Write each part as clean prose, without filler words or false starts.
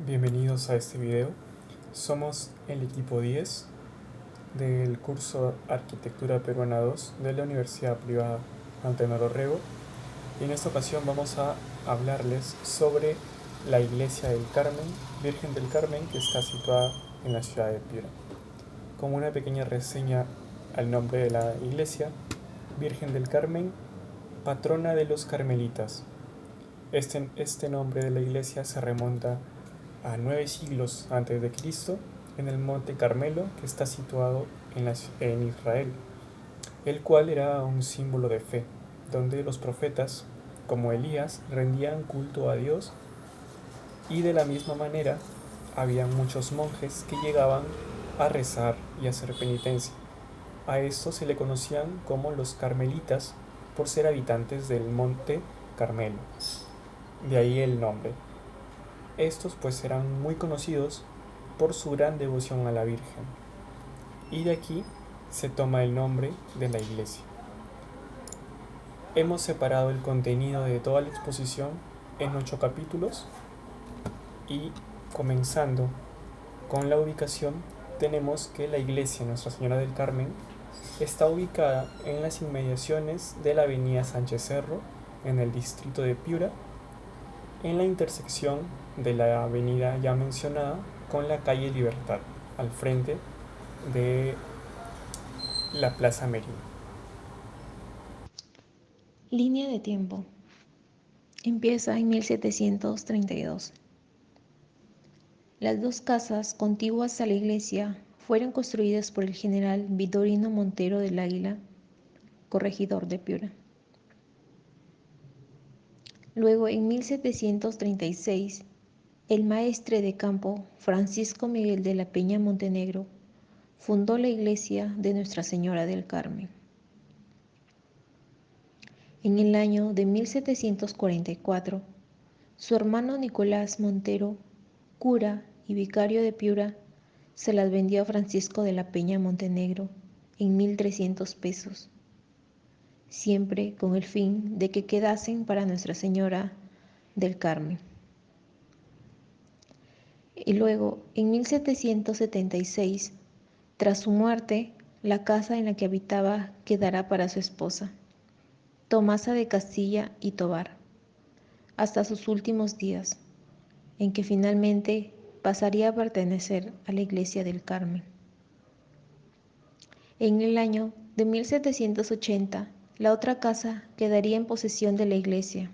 Bienvenidos a este video. Somos el equipo 10 del curso Arquitectura Peruana 2 de la Universidad Privada Antenor Orrego, y en esta ocasión vamos a hablarles sobre la Iglesia del Carmen, Virgen del Carmen, que está situada en la ciudad de Piura. Como una pequeña reseña al nombre de la iglesia: Virgen del Carmen, patrona de los carmelitas. Este nombre de la iglesia se remonta a 9 siglos antes de Cristo, en el monte Carmelo, que está situado en Israel, el cual era un símbolo de fe, donde los profetas, como Elías, rendían culto a Dios, y de la misma manera habían muchos monjes que llegaban a rezar y a hacer penitencia. A estos se le conocían como los carmelitas por ser habitantes del monte Carmelo, de ahí el nombre. Estos pues eran muy conocidos por su gran devoción a la Virgen, y de aquí se toma el nombre de la iglesia. Hemos separado el contenido de toda la exposición en 8 capítulos, y comenzando con la ubicación, tenemos que la iglesia Nuestra Señora del Carmen está ubicada en las inmediaciones de la avenida Sánchez Cerro, en el distrito de Piura, en la intersección de la avenida ya mencionada con la calle Libertad, al frente de la Plaza Merino. Línea de tiempo. Empieza en 1732. Las dos casas contiguas a la iglesia fueron construidas por el general Vitorino Montero del Águila, corregidor de Piura. Luego, en 1736, el maestre de campo Francisco Miguel de la Peña Montenegro fundó la iglesia de Nuestra Señora del Carmen. En el año de 1744, su hermano Nicolás Montero, cura y vicario de Piura, se las vendió a Francisco de la Peña Montenegro en 1.300 pesos, siempre con el fin de que quedasen para Nuestra Señora del Carmen. Y luego, en 1776, tras su muerte, la casa en la que habitaba quedará para su esposa, Tomasa de Castilla y Tobar, hasta sus últimos días, en que finalmente pasaría a pertenecer a la Iglesia del Carmen. En el año de 1780, la otra casa quedaría en posesión de la iglesia.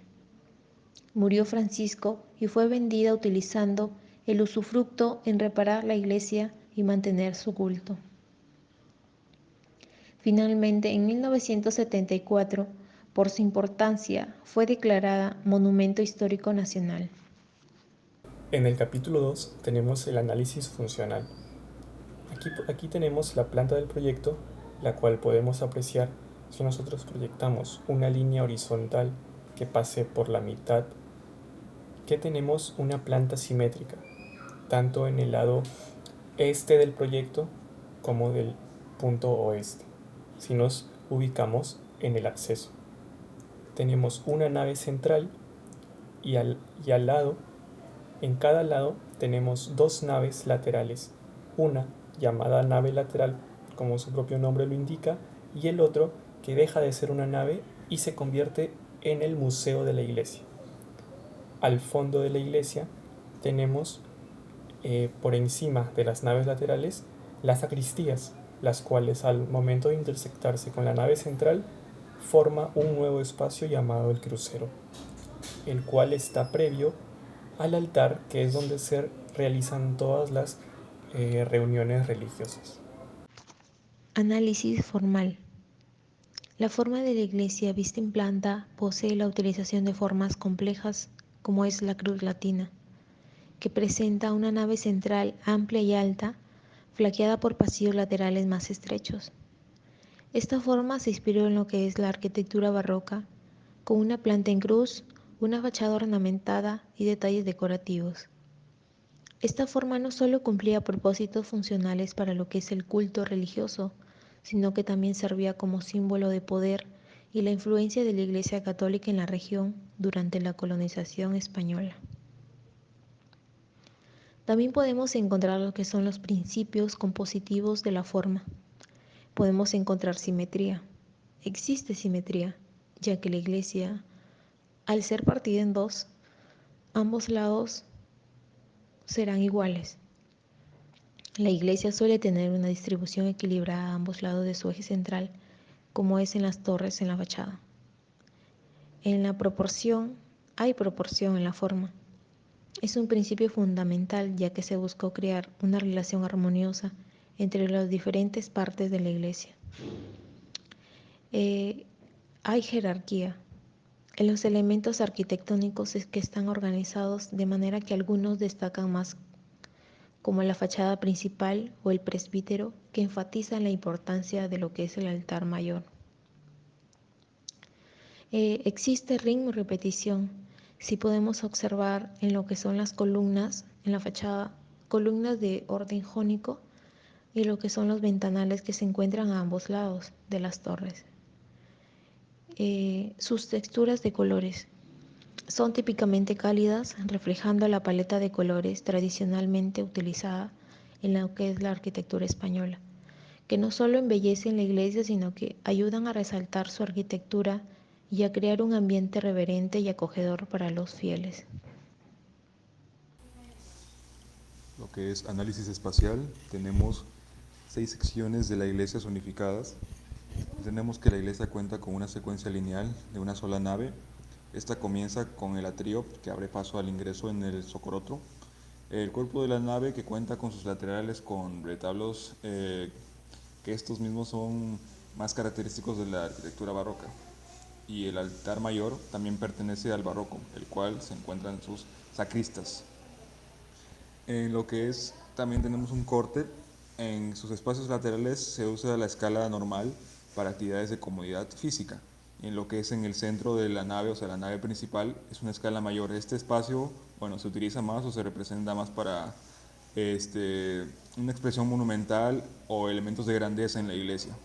Murió Francisco y fue vendida utilizando el usufructo en reparar la iglesia y mantener su culto. Finalmente, en 1974, por su importancia, fue declarada Monumento Histórico Nacional. En el capítulo 2 tenemos el análisis funcional. Aquí tenemos la planta del proyecto, la cual podemos apreciar si nosotros proyectamos una línea horizontal que pase por la mitad, que tenemos una planta simétrica, tanto en el lado este del proyecto como del punto oeste. Si nos ubicamos en el acceso, tenemos una nave central, y al lado, en cada lado, tenemos dos naves laterales, una llamada nave lateral, como su propio nombre lo indica, y el otro que deja de ser una nave y se convierte en el museo de la iglesia. Al fondo de la iglesia tenemos, por encima de las naves laterales, las sacristías, las cuales al momento de intersectarse con la nave central forma un nuevo espacio llamado el crucero, el cual está previo al altar, que es donde se realizan todas las reuniones religiosas. Análisis formal. La forma de la iglesia vista en planta posee la utilización de formas complejas, como es la cruz latina, que presenta una nave central amplia y alta, flanqueada por pasillos laterales más estrechos. Esta forma se inspiró en lo que es la arquitectura barroca, con una planta en cruz, una fachada ornamentada y detalles decorativos. Esta forma no solo cumplía propósitos funcionales para lo que es el culto religioso, sino que también servía como símbolo de poder y la influencia de la Iglesia Católica en la región durante la colonización española. También podemos encontrar lo que son los principios compositivos de la forma. Podemos encontrar simetría. Existe simetría, ya que la iglesia, al ser partida en dos, ambos lados serán iguales. La iglesia suele tener una distribución equilibrada a ambos lados de su eje central, como es en las torres en la fachada. En la proporción, hay proporción en la forma. Es un principio fundamental ya que se buscó crear una relación armoniosa entre las diferentes partes de la iglesia. Hay jerarquía en los elementos arquitectónicos que están organizados de manera que algunos destacan más, como la fachada principal o el presbítero, que enfatizan la importancia de lo que es el altar mayor. Existe ritmo y repetición. Si podemos observar en lo que son las columnas en la fachada, columnas de orden jónico y lo que son los ventanales que se encuentran a ambos lados de las torres. Sus texturas de colores son típicamente cálidas, reflejando la paleta de colores tradicionalmente utilizada en lo que es la arquitectura española, que no solo embellecen la iglesia, sino que ayudan a resaltar su arquitectura y a crear un ambiente reverente y acogedor para los fieles. Lo que es análisis espacial, tenemos 6 secciones de la iglesia zonificadas. Tenemos que la iglesia cuenta con una secuencia lineal de una sola nave. Esta comienza con el atrio que abre paso al ingreso en el socorotro. El cuerpo de la nave que cuenta con sus laterales con retablos que estos mismos son más característicos de la arquitectura barroca. Y el altar mayor también pertenece al barroco, el cual se encuentra en sus sacristas. En lo que es, también tenemos un corte. En sus espacios laterales se usa la escala normal para actividades de comodidad física. Y en lo que es en el centro de la nave, o sea, la nave principal, es una escala mayor. Este espacio, bueno, se utiliza más o se representa más para una expresión monumental o elementos de grandeza en la iglesia.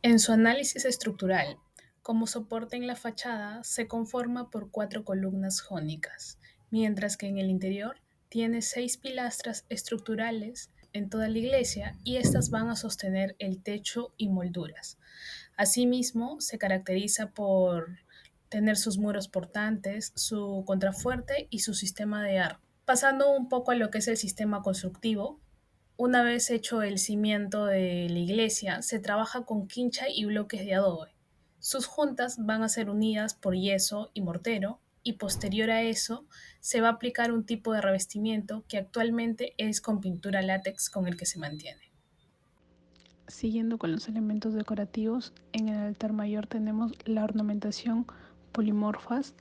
En su análisis estructural, como soporte en la fachada se conforma por 4 columnas jónicas, mientras que en el interior tiene 6 pilastras estructurales en toda la iglesia y estas van a sostener el techo y molduras. Asimismo, se caracteriza por tener sus muros portantes, su contrafuerte y su sistema de arco. Pasando un poco a lo que es el sistema constructivo, una vez hecho el cimiento de la iglesia, se trabaja con quincha y bloques de adobe. Sus juntas van a ser unidas por yeso y mortero y posterior a eso se va a aplicar un tipo de revestimiento que actualmente es con pintura látex con el que se mantiene. Siguiendo con los elementos decorativos, en el altar mayor tenemos la ornamentación polimorfas,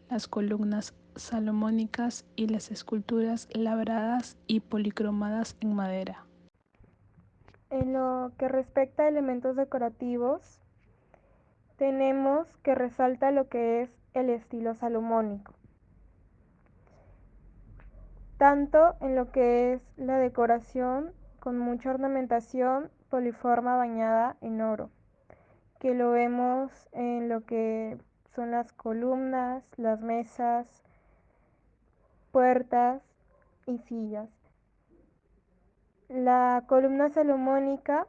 las columnas salomónicas y las esculturas labradas y policromadas en madera. En lo que respecta a elementos decorativos, tenemos que resalta lo que es el estilo salomónico, tanto en lo que es la decoración con mucha ornamentación poliforma bañada en oro, que lo vemos en lo que son las columnas, las mesas, puertas y sillas. La columna salomónica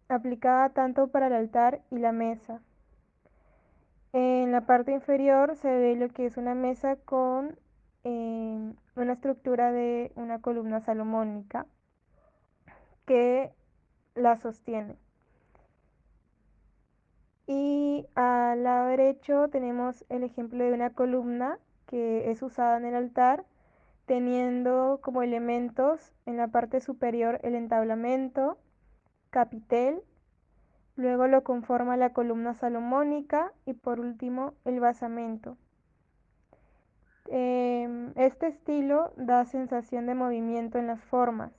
aplicada tanto para el altar y la mesa. En la parte inferior se ve lo que es una mesa con una estructura de una columna salomónica que la sostiene. Y al lado derecho tenemos el ejemplo de una columna que es usada en el altar, teniendo como elementos en la parte superior el entablamento, capitel, luego lo conforma la columna salomónica y por último el basamento. Este estilo da sensación de movimiento en las formas.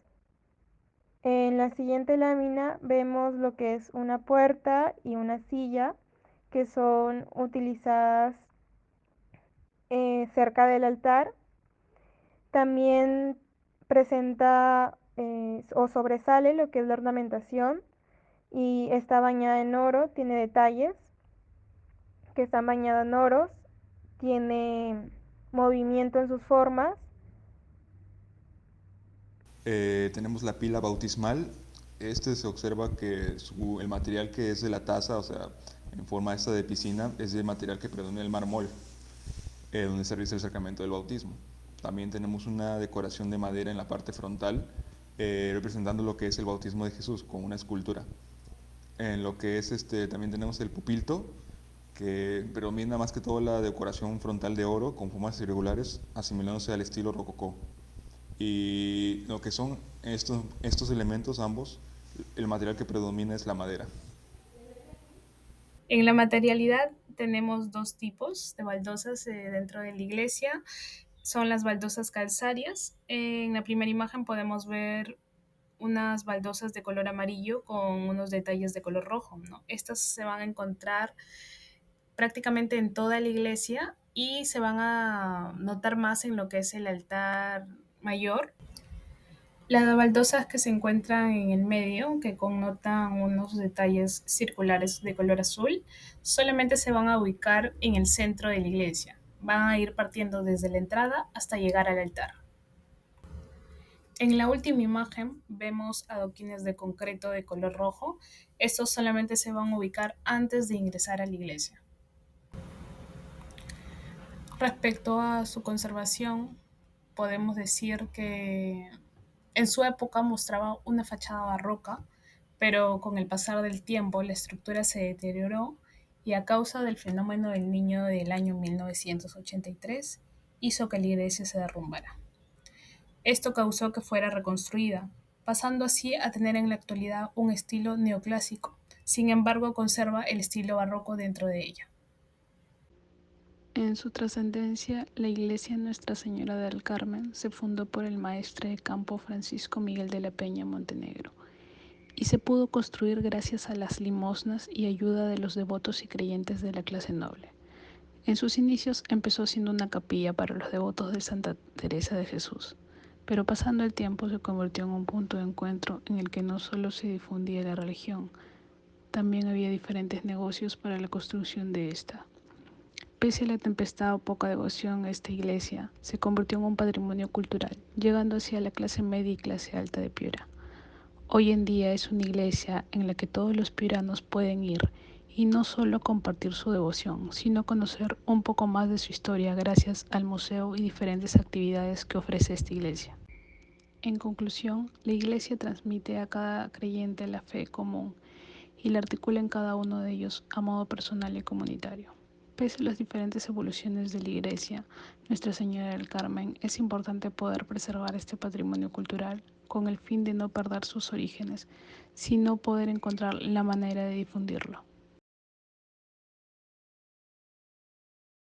En la siguiente lámina vemos lo que es una puerta y una silla que son utilizadas cerca del altar. También presenta o sobresale lo que es la ornamentación y está bañada en oro, tiene detalles que están bañados en oros, tiene movimiento en sus formas. Tenemos la pila bautismal. Se observa que el material que es de la taza, o sea, en forma esta de piscina, es el material que predomina el mármol, donde se realiza el sacramento del bautismo. También tenemos una decoración de madera en la parte frontal, representando lo que es el bautismo de Jesús, con una escultura. En lo que es también tenemos el pupilto, que predomina más que todo la decoración frontal de oro con formas irregulares, asimilándose al estilo rococó. Y lo que son estos elementos ambos, el material que predomina es la madera. En la materialidad tenemos dos tipos de baldosas dentro de la iglesia. Son las baldosas calzarias. En la primera imagen podemos ver unas baldosas de color amarillo con unos detalles de color rojo, ¿no? Estas se van a encontrar prácticamente en toda la iglesia y se van a notar más en lo que es el altar mayor. Las baldosas que se encuentran en el medio, que connotan unos detalles circulares de color azul, solamente se van a ubicar en el centro de la iglesia. Van a ir partiendo desde la entrada hasta llegar al altar. En la última imagen vemos adoquines de concreto de color rojo. Estos solamente se van a ubicar antes de ingresar a la iglesia. Respecto a su conservación, podemos decir que en su época mostraba una fachada barroca, pero con el pasar del tiempo la estructura se deterioró y a causa del fenómeno del Niño del año 1983 hizo que la iglesia se derrumbara. Esto causó que fuera reconstruida, pasando así a tener en la actualidad un estilo neoclásico. Sin embargo, conserva el estilo barroco dentro de ella. En su trascendencia, la iglesia Nuestra Señora del Carmen se fundó por el maestre de campo Francisco Miguel de la Peña Montenegro y se pudo construir gracias a las limosnas y ayuda de los devotos y creyentes de la clase noble. En sus inicios empezó siendo una capilla para los devotos de Santa Teresa de Jesús, pero pasando el tiempo se convirtió en un punto de encuentro en el que no solo se difundía la religión, también había diferentes negocios para la construcción de esta. Pese a la tempestad o poca devoción, esta iglesia se convirtió en un patrimonio cultural, llegando hacia la clase media y clase alta de Piura. Hoy en día es una iglesia en la que todos los piuranos pueden ir y no solo compartir su devoción, sino conocer un poco más de su historia gracias al museo y diferentes actividades que ofrece esta iglesia. En conclusión, la iglesia transmite a cada creyente la fe común y la articula en cada uno de ellos a modo personal y comunitario. Pese a las diferentes evoluciones de la iglesia, Nuestra Señora del Carmen, es importante poder preservar este patrimonio cultural con el fin de no perder sus orígenes, sino poder encontrar la manera de difundirlo.